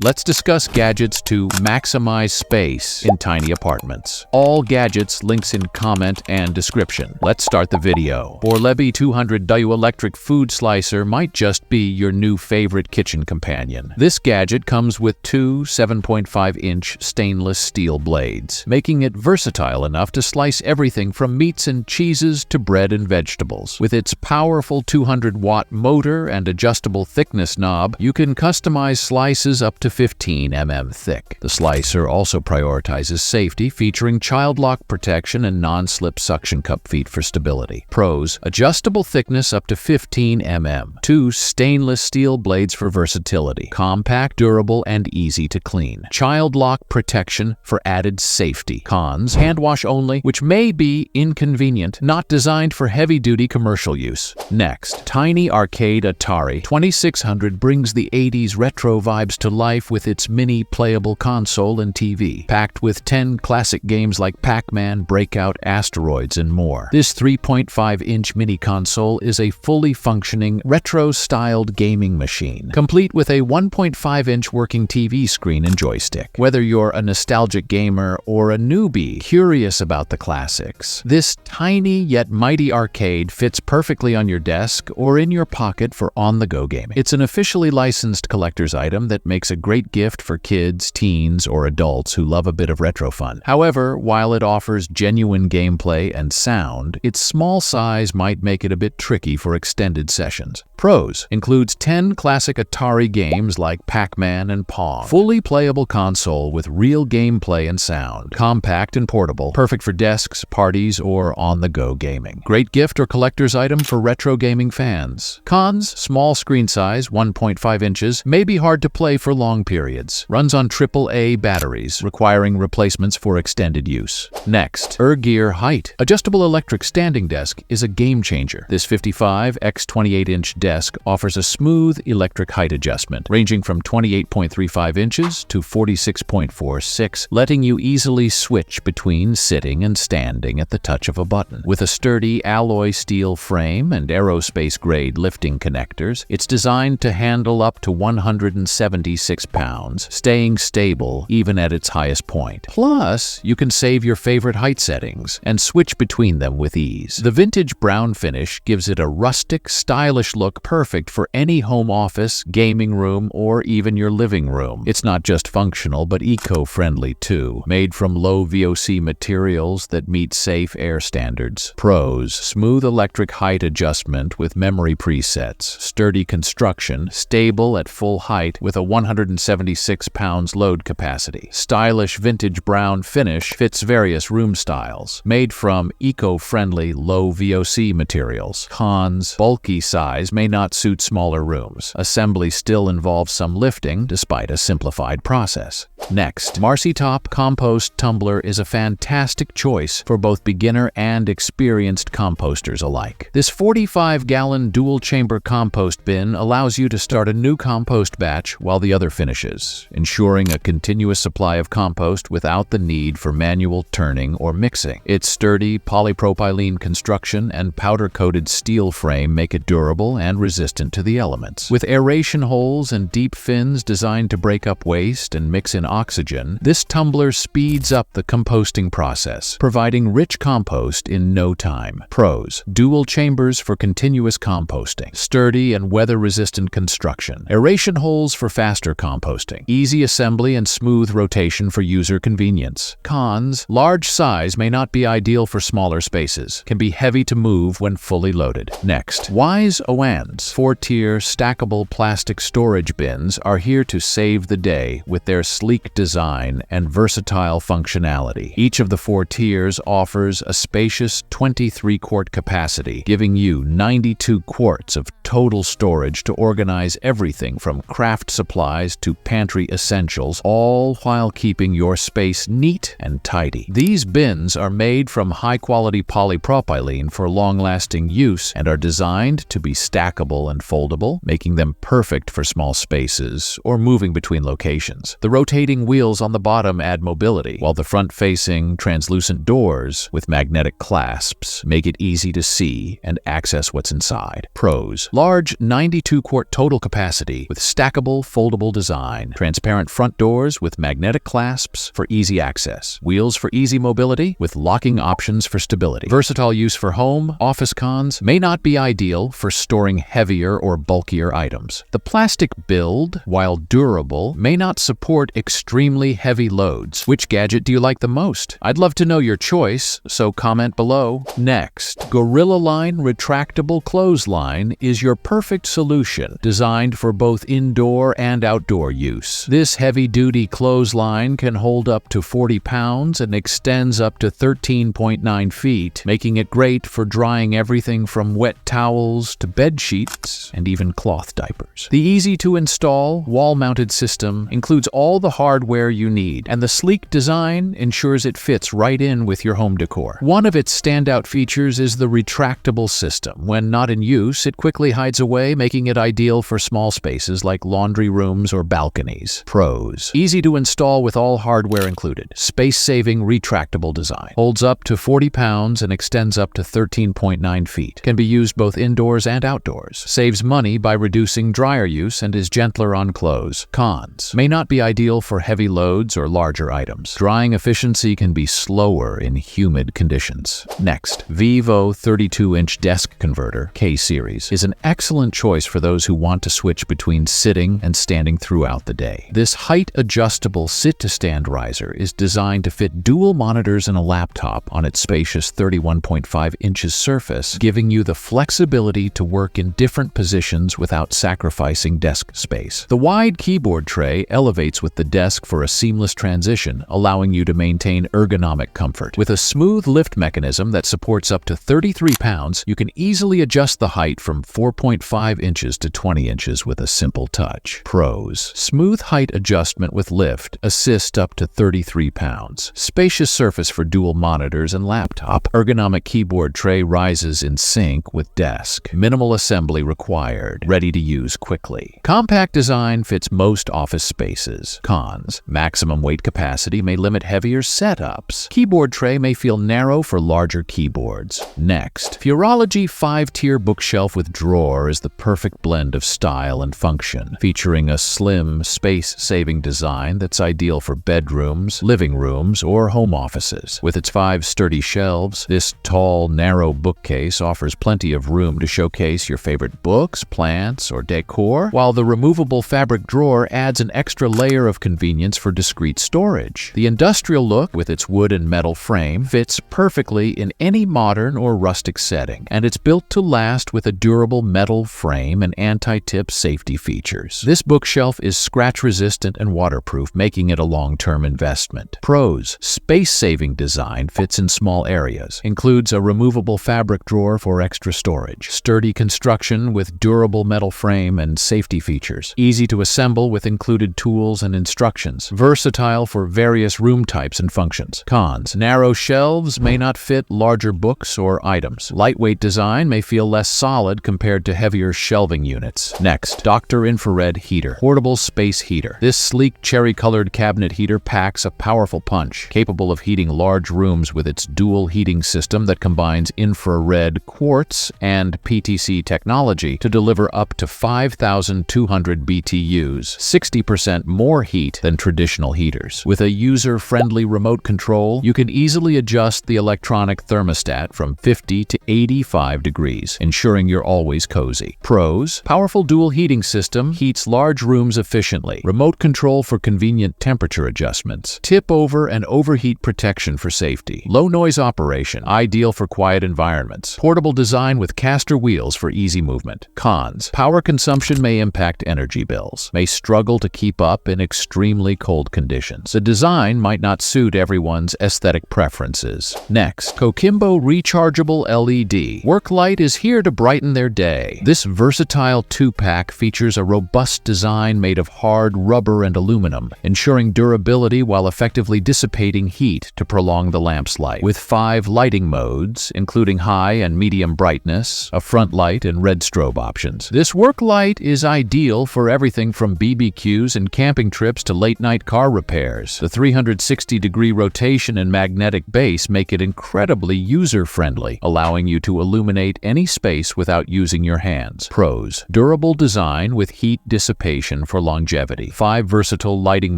Let's discuss gadgets to maximize space in tiny apartments. All gadgets, links in comment and description. Let's start the video. Borlebi 200 Dioelectric Food Slicer might just be your new favorite kitchen companion. This gadget comes with two 7.5-inch stainless steel blades, making it versatile enough to slice everything from meats and cheeses to bread and vegetables. With its powerful 200-watt motor and adjustable thickness knob, you can customize slices up to 15 mm thick. The slicer also prioritizes safety, featuring child lock protection and non-slip suction cup feet for stability. Pros: adjustable thickness up to 15 mm, two stainless steel blades for versatility, compact, durable, and easy to clean. Child lock protection for added safety. Cons: hand wash only, which may be inconvenient, not designed for heavy-duty commercial use. Next, tiny arcade Atari 2600 brings the 80s retro vibes to life with its mini playable console and TV, packed with 10 classic games like Pac-Man, Breakout, Asteroids, and more. This 3.5-inch mini console is a fully functioning, retro-styled gaming machine, complete with a 1.5-inch working TV screen and joystick. Whether you're a nostalgic gamer or a newbie curious about the classics, this tiny yet mighty arcade fits perfectly on your desk or in your pocket for on-the-go gaming. It's an officially licensed collector's item that makes a great gift for kids, teens, or adults who love a bit of retro fun. However, while it offers genuine gameplay and sound, its small size might make it a bit tricky for extended sessions. Pros: includes 10 classic Atari games like Pac-Man and Pong. Fully playable console with real gameplay and sound. Compact and portable, perfect for desks, parties, or on-the-go gaming. Great gift or collector's item for retro gaming fans. Cons: small screen size, 1.5 inches, may be hard to play for long periods. Runs on AAA batteries, requiring replacements for extended use. Next, Gear height. Adjustable electric standing desk is a game changer. This 55 x 28-inch desk offers a smooth electric height adjustment, ranging from 28.35 inches to 46.46, letting you easily switch between sitting and standing at the touch of a button. With a sturdy alloy steel frame and aerospace-grade lifting connectors, it's designed to handle up to 176 pounds, staying stable even at its highest point. Plus, you can save your favorite height settings and switch between them with ease. The vintage brown finish gives it a rustic, stylish look perfect for any home office, gaming room, or even your living room. It's not just functional, but eco-friendly too, made from low VOC materials that meet safe air standards. Pros: smooth electric height adjustment with memory presets, sturdy construction, stable at full height with a 176 pounds load capacity. Stylish vintage brown finish fits various room styles, made from eco-friendly low VOC materials. Cons: bulky size may not suit smaller rooms. Assembly still involves some lifting, despite a simplified process. Next, Marcy Top Compost Tumbler is a fantastic choice for both beginner and experienced composters alike. This 45-gallon dual-chamber compost bin allows you to start a new compost batch while the other finishes, ensuring a continuous supply of compost without the need for manual turning or mixing. Its sturdy polypropylene construction and powder-coated steel frame make it durable and resistant to the elements. With aeration holes and deep fins designed to break up waste and mix in oxygen, this tumbler speeds up the composting process, providing rich compost in no time. Pros: dual chambers for continuous composting, sturdy and weather-resistant construction, aeration holes for faster composting, easy assembly and smooth rotation for user convenience. Cons: large size may not be ideal for smaller spaces, can be heavy to move when fully loaded. Next, Wise Owans 4-tier stackable plastic storage bins are here to save the day with their sleek design and versatile functionality. Each of the 4 tiers offers a spacious 23-quart capacity, giving you 92 quarts of total storage to organize everything from craft supplies to pantry essentials, all while keeping your space neat and tidy. These bins are made from high-quality polypropylene for long-lasting use and are designed to be stackable and foldable, making them perfect for small spaces or moving between locations. The rotating rotating wheels on the bottom add mobility, while the front-facing, translucent doors with magnetic clasps make it easy to see and access what's inside. Pros: large 92-quart total capacity with stackable, foldable design. Transparent front doors with magnetic clasps for easy access. Wheels for easy mobility with locking options for stability. Versatile use for home, office. Cons: may not be ideal for storing heavier or bulkier items. The plastic build, while durable, may not support extremely heavy loads. Which gadget do you like the most? I'd love to know your choice, so comment below. Next, Gorilla Line Retractable Clothesline is your perfect solution, designed for both indoor and outdoor use. This heavy-duty clothesline can hold up to 40 pounds and extends up to 13.9 feet, making it great for drying everything from wet towels to bed sheets and even cloth diapers. The easy-to-install, wall-mounted system includes all the hardware you need, and the sleek design ensures it fits right in with your home decor. One of its standout features is the retractable system. When not in use, it quickly hides away, making it ideal for small spaces like laundry rooms or balconies. Pros: easy to install with all hardware included. Space-saving retractable design. Holds up to 40 pounds and extends up to 13.9 feet. Can be used both indoors and outdoors. Saves money by reducing dryer use and is gentler on clothes. Cons: may not be ideal for heavy loads or larger items. Drying efficiency can be slower in humid conditions. Next, Vivo 32-inch desk converter K-Series is an excellent choice for those who want to switch between sitting and standing throughout the day. This height-adjustable sit-to-stand riser is designed to fit dual monitors and a laptop on its spacious 31.5 inches surface, giving you the flexibility to work in different positions without sacrificing desk space. The wide keyboard tray elevates with the desk for a seamless transition, allowing you to maintain ergonomic comfort. With a smooth lift mechanism that supports up to 33 pounds, you can easily adjust the height from 4.5 inches to 20 inches with a simple touch. Pros: smooth height adjustment with lift, assist up to 33 pounds. Spacious surface for dual monitors and laptop. Ergonomic keyboard tray rises in sync with desk. Minimal assembly required. Ready to use quickly. Compact design fits most office spaces. Cons: maximum weight capacity may limit heavier setups. Keyboard tray may feel narrow for larger keyboards. Next, Furology 5-tier bookshelf with drawer is the perfect blend of style and function, featuring a slim, space-saving design that's ideal for bedrooms, living rooms, or home offices. With its 5 sturdy shelves, this tall, narrow bookcase offers plenty of room to showcase your favorite books, plants, or decor, while the removable fabric drawer adds an extra layer of convenience for discreet storage. The industrial look, with its wood and metal frame, fits perfectly in any modern or rustic setting, and it's built to last with a durable metal frame and anti-tip safety features. This bookshelf is scratch-resistant and waterproof, making it a long-term investment. Pros: space-saving design fits in small areas. Includes a removable fabric drawer for extra storage. Sturdy construction with durable metal frame and safety features. Easy to assemble with included tools and instructions. Versatile for various room types and functions. Cons: narrow shelves may not fit larger books or items. Lightweight design may feel less solid compared to heavier shelving units. Next, Dr. Infrared Heater. Portable space heater. This sleek cherry-colored cabinet heater packs a powerful punch, capable of heating large rooms with its dual heating system that combines infrared quartz and PTC technology to deliver up to 5,200 BTUs, 60% more heat than traditional heaters. With a user-friendly remote control, you can easily adjust the electronic thermostat from 50 to 85 degrees, ensuring you're always cozy. Pros: powerful dual heating system heats large rooms efficiently. Remote control for convenient temperature adjustments. Tip-over and overheat protection for safety. Low noise operation, ideal for quiet environments. Portable design with caster wheels for easy movement. Cons: power consumption may impact energy bills. May struggle to keep up in extremely cold conditions. The design might not suit everyone's aesthetic preferences. Next, Kokimbo Rechargeable LED. Work light is here to brighten their day. This versatile 2-pack features a robust design made of hard rubber and aluminum, ensuring durability while effectively dissipating heat to prolong the lamp's light. With 5 lighting modes, including high and medium brightness, a front light, and red strobe options. This work light is ideal for everything from BBQs and camping trips to late-night car repairs. The 360-degree rotation and magnetic base make it incredibly user-friendly, allowing you to illuminate any space without using your hands. Pros: durable design with heat dissipation for longevity. 5 versatile lighting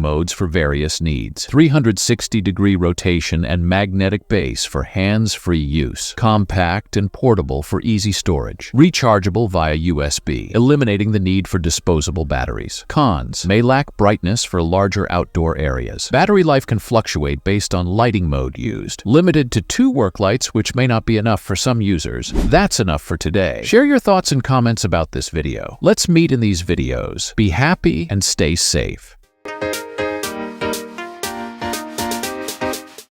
modes for various needs. 360-degree rotation and magnetic base for hands-free use. Compact and portable for easy storage. Rechargeable via USB, eliminating the need for disposable batteries. Cons: may lack brightness for larger outdoor areas. Battery life can fluctuate based on lighting mode used. Limited to 2 work lights, which may not be enough for some users. That's enough for today. Share your thoughts and comments about this video. Let's meet in these videos. Be happy and stay safe.